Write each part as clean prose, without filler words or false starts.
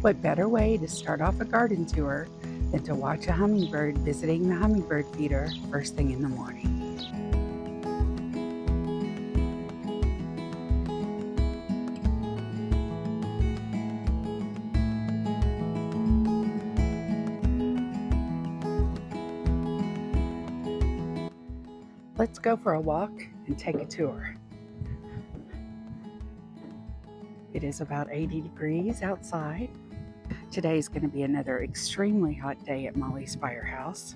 What better way to start off a garden tour than to watch a hummingbird visiting the hummingbird feeder first thing in the morning? Let's go for a walk and take a tour. It is about 80 degrees outside. Today is going to be another extremely hot day at Molly's Firehouse.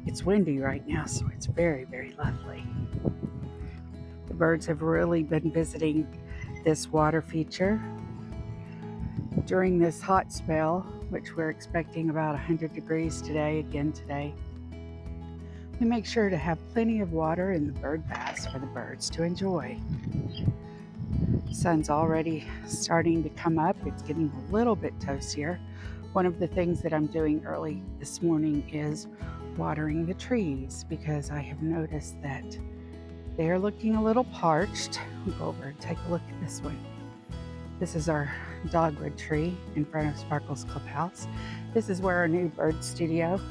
It's windy right now, so it's very, very lovely. The birds have really been visiting this water feature during this hot spell, which we're expecting about 100 degrees today. We make sure to have plenty of water in the bird baths for the birds to enjoy. The sun's already starting to come up. It's getting a little bit toastier. One of the things that I'm doing early this morning is watering the trees because I have noticed that they're looking a little parched. We'll go over and take a look at this one. This is our dogwood tree in front of Sparkles Clubhouse. This is where our new bird studio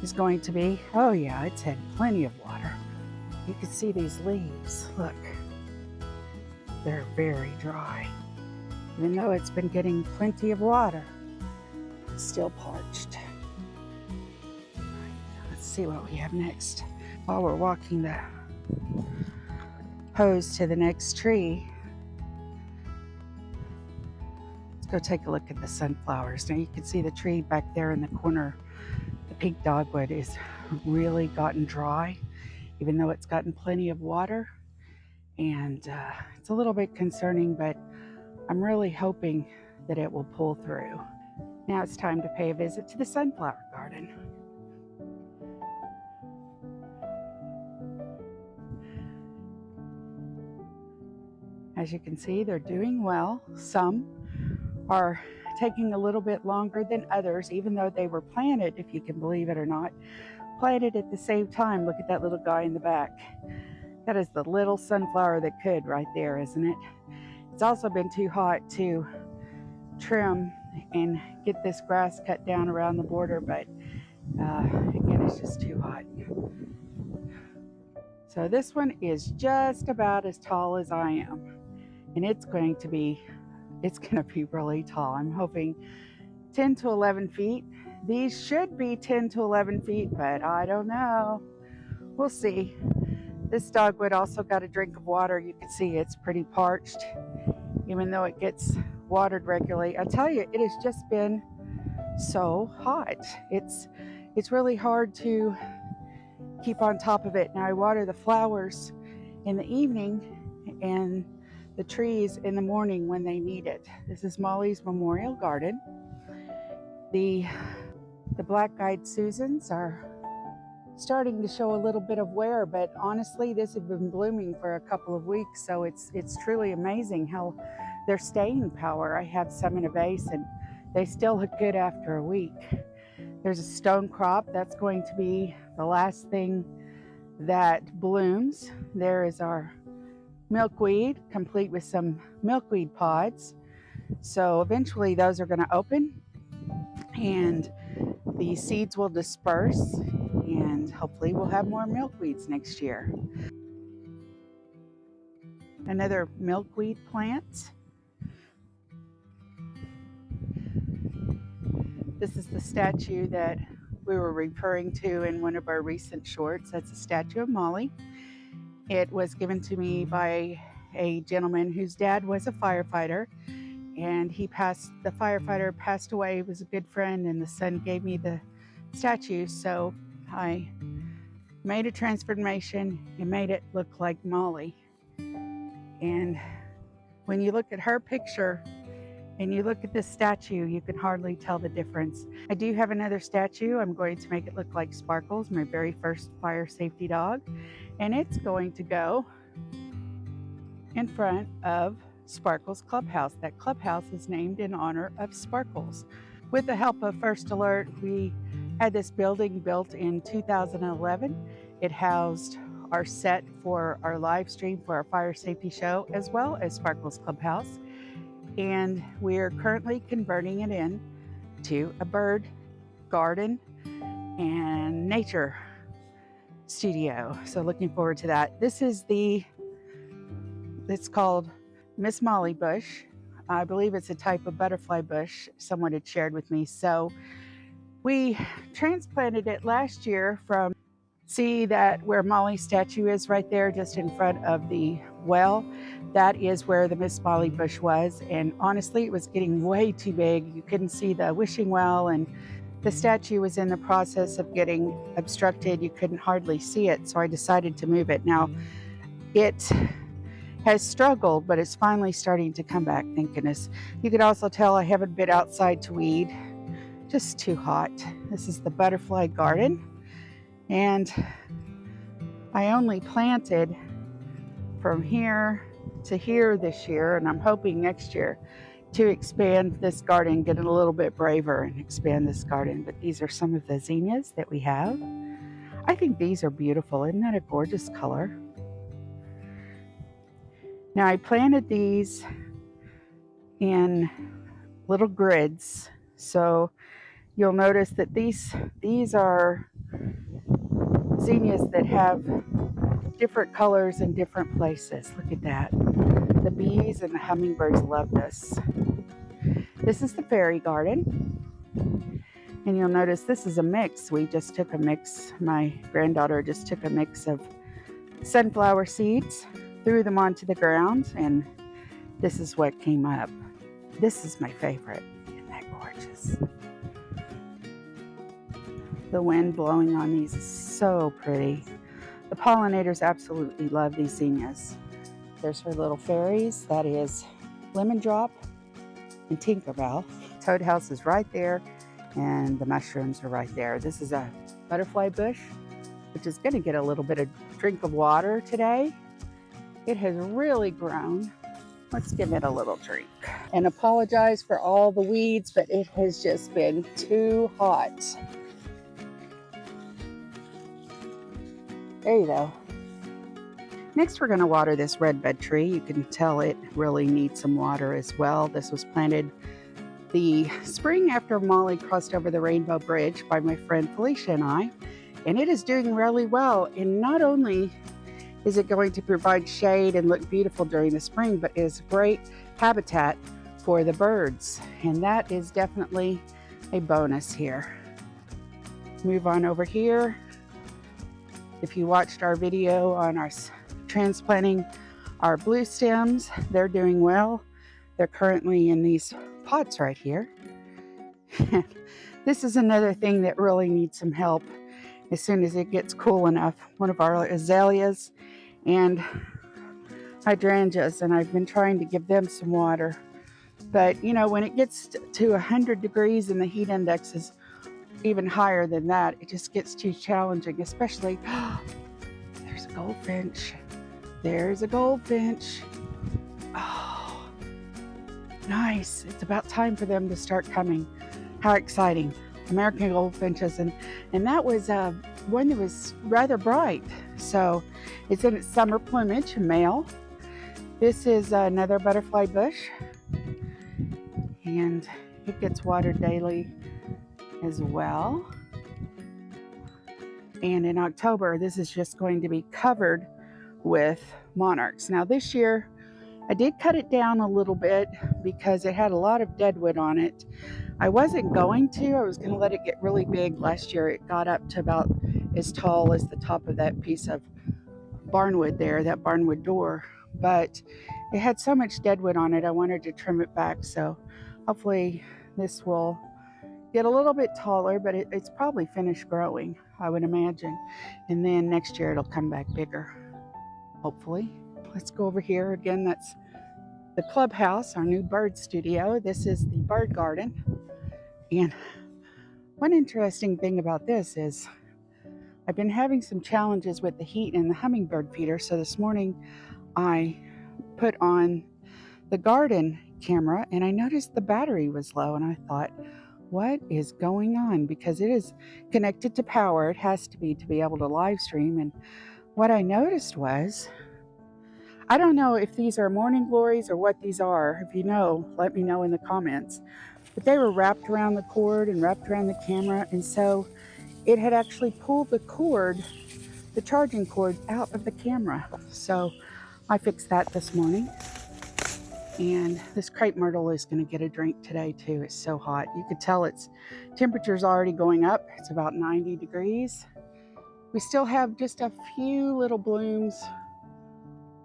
is going to be. Oh yeah, it's had plenty of water. You can see these leaves, look. They're very dry. Even though it's been getting plenty of water, it's still parched. Let's see what we have next. While we're walking the hose to the next tree, let's go take a look at the sunflowers. Now you can see the tree back there in the corner. The pink dogwood is really gotten dry, even though it's gotten plenty of water. And it's a little bit concerning, but I'm really hoping that it will pull through. Now it's time to pay a visit to the sunflower garden. As you can see, they're doing well. Some are taking a little bit longer than others, even though they were planted, if you can believe it or not, planted at the same time. Look at that little guy in the back. That is the little sunflower that could right there, isn't it? It's also been too hot to trim and get this grass cut down around the border, but again, it's just too hot. So this one is just about as tall as I am, and it's going to be really tall. I'm hoping 10 to 11 feet. These should be 10 to 11 feet, but I don't know. We'll see. This dogwood also got a drink of water. You can see it's pretty parched, even though it gets watered regularly. I tell you, it has just been so hot. It's really hard to keep on top of it. Now I water the flowers in the evening and the trees in the morning when they need it. This is Molly's Memorial Garden. The black-eyed Susans are starting to show a little bit of wear, but honestly, this has been blooming for a couple of weeks, so it's truly amazing how their staying power. I have some in a vase, and they still look good after a week. There's a stone crop. That's going to be the last thing that blooms. There is our milkweed, complete with some milkweed pods. So eventually those are going to open, and the seeds will disperse, and hopefully we'll have more milkweeds next year. Another milkweed plant. This is the statue that we were referring to in one of our recent shorts. That's a statue of Molly. It was given to me by a gentleman whose dad was a firefighter, and the firefighter passed away. He was a good friend, and the son gave me the statue, so I made a transformation and made it look like Molly. And when you look at her picture and you look at this statue, you can hardly tell the difference. I do have another statue. I'm going to make it look like Sparkles, my very first fire safety dog, and it's going to go in front of Sparkles Clubhouse. That clubhouse is named in honor of Sparkles. With the help of First Alert, we had this building built in 2011. It housed our set for our live stream for our fire safety show, as well as Sparkles Clubhouse. and we're currently converting it in to a bird garden and nature studio. So looking forward to that. It's called Miss Molly Bush. I believe it's a type of butterfly bush someone had shared with me. So we transplanted it last year from, see that where Molly's statue is right there just in front of the well? That is where the Miss Molly bush was. And honestly, it was getting way too big. You couldn't see the wishing well, and the statue was in the process of getting obstructed. You couldn't hardly see it. So I decided to move it. Now, it has struggled, but it's finally starting to come back, thank goodness. You could also tell I haven't been outside to weed, just too hot. This is the butterfly garden, and I only planted from here to here this year, and I'm hoping next year to expand this garden, get a little bit braver and expand this garden. But these are some of the zinnias that we have. I think these are beautiful. Isn't that a gorgeous color? Now I planted these in little grids, so you'll notice that these are zinnias that have different colors in different places. Look at that. The bees and the hummingbirds love this. This is the fairy garden, and you'll notice this is a mix. We just took a mix, my granddaughter just took a mix of sunflower seeds, threw them onto the ground, and this is what came up. This is my favorite. Isn't that gorgeous? The wind blowing on these is so pretty. The pollinators absolutely love these zinnias. There's her little fairies. That is Lemon Drop and Tinkerbell. Toad House is right there, and the mushrooms are right there. This is a butterfly bush, which is going to get a little bit of drink of water today. It has really grown. Let's give it a little drink. And apologize for all the weeds, but it has just been too hot. There you go. Next, we're going to water this red bud tree. You can tell it really needs some water as well. This was planted the spring after Molly crossed over the Rainbow Bridge by my friend Felicia and I, and it is doing really well. And not only is it going to provide shade and look beautiful during the spring, but it is a great habitat for the birds, and that is definitely a bonus here. Move on over here. If you watched our video on our transplanting our blue stems, they're doing well. They're currently in these pots right here. This is another thing that really needs some help as soon as it gets cool enough. One of our azaleas and hydrangeas, and I've been trying to give them some water. But you know, when it gets to 100 degrees and the heat index is even higher than that, it just gets too challenging, especially, there's a goldfinch. There's a goldfinch. Oh, nice. It's about time for them to start coming. How exciting. American Goldfinches, and that was one that was rather bright. So it's in its summer plumage, male. This is another butterfly bush, and it gets watered daily as well. And in October, this is just going to be covered with monarchs. Now this year, I did cut it down a little bit because it had a lot of deadwood on it. I wasn't going to. I was going to let it get really big. Last year, it got up to about as tall as the top of that piece of barnwood there, that barnwood door. But it had so much deadwood on it, I wanted to trim it back. So hopefully this will get a little bit taller, but it's probably finished growing, I would imagine. And then next year, it'll come back bigger, hopefully. Let's go over here again. That's the clubhouse, our new bird studio. This is the bird garden. And one interesting thing about this is I've been having some challenges with the heat and the hummingbird feeder. So this morning I put on the garden camera and I noticed the battery was low, and I thought, what is going on? Because it is connected to power. It has to be able to live stream. And what I noticed was I don't know if these are morning glories or what these are. If you know, let me know in the comments. But they were wrapped around the cord and wrapped around the camera, and so it had actually pulled the cord, the charging cord, out of the camera. So I fixed that this morning. And this crepe myrtle is going to get a drink today too. It's so hot. You could tell its temperature's already going up. It's about 90 degrees. We still have just a few little blooms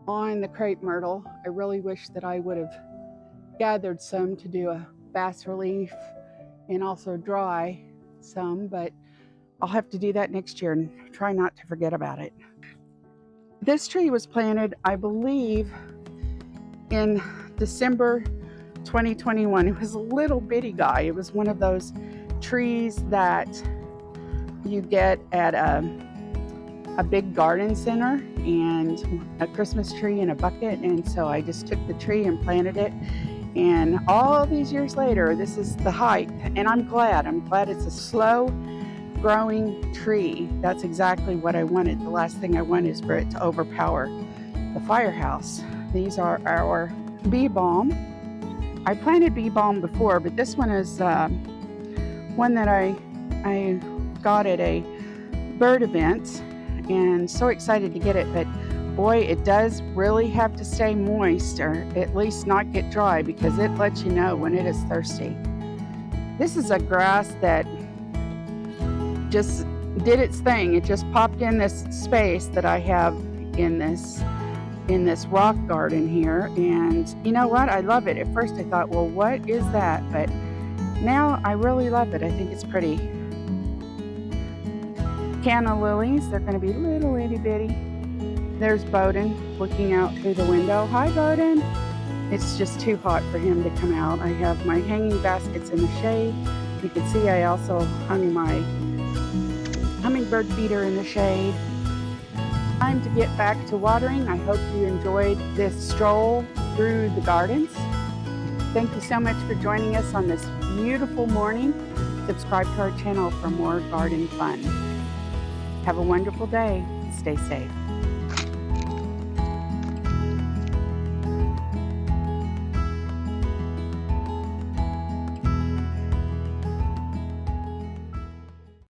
on the crepe myrtle. I really wish that I would have gathered some to do a bas relief and also dry some, but I'll have to do that next year and try not to forget about it. This tree was planted, I believe, in December 2021. It was a little bitty guy. It was one of those trees that you get at a big garden center, and a Christmas tree in a bucket. And so I just took the tree and planted it, and all these years later, this is the height. And I'm glad it's a slow growing tree. That's exactly what I wanted. The last thing I want is for it to overpower the Firehouse. These are our bee balm. I planted bee balm before, but this one is one that I got at a bird event, and so excited to get it. But boy, it does really have to stay moist, or at least not get dry, because it lets you know when it is thirsty. This is a grass that just did its thing. It just popped in this space that I have in this rock garden here, and you know what? I love it. At first I thought, well, what is that? But now I really love it. I think it's pretty. Canna lilies, they're going to be little itty bitty. There's Bowden looking out through the window. Hi, Bowden. It's just too hot for him to come out. I have my hanging baskets in the shade. You can see I also hung my hummingbird feeder in the shade. Time to get back to watering. I hope you enjoyed this stroll through the gardens. Thank you so much for joining us on this beautiful morning. Subscribe to our channel for more garden fun. Have a wonderful day. Stay safe.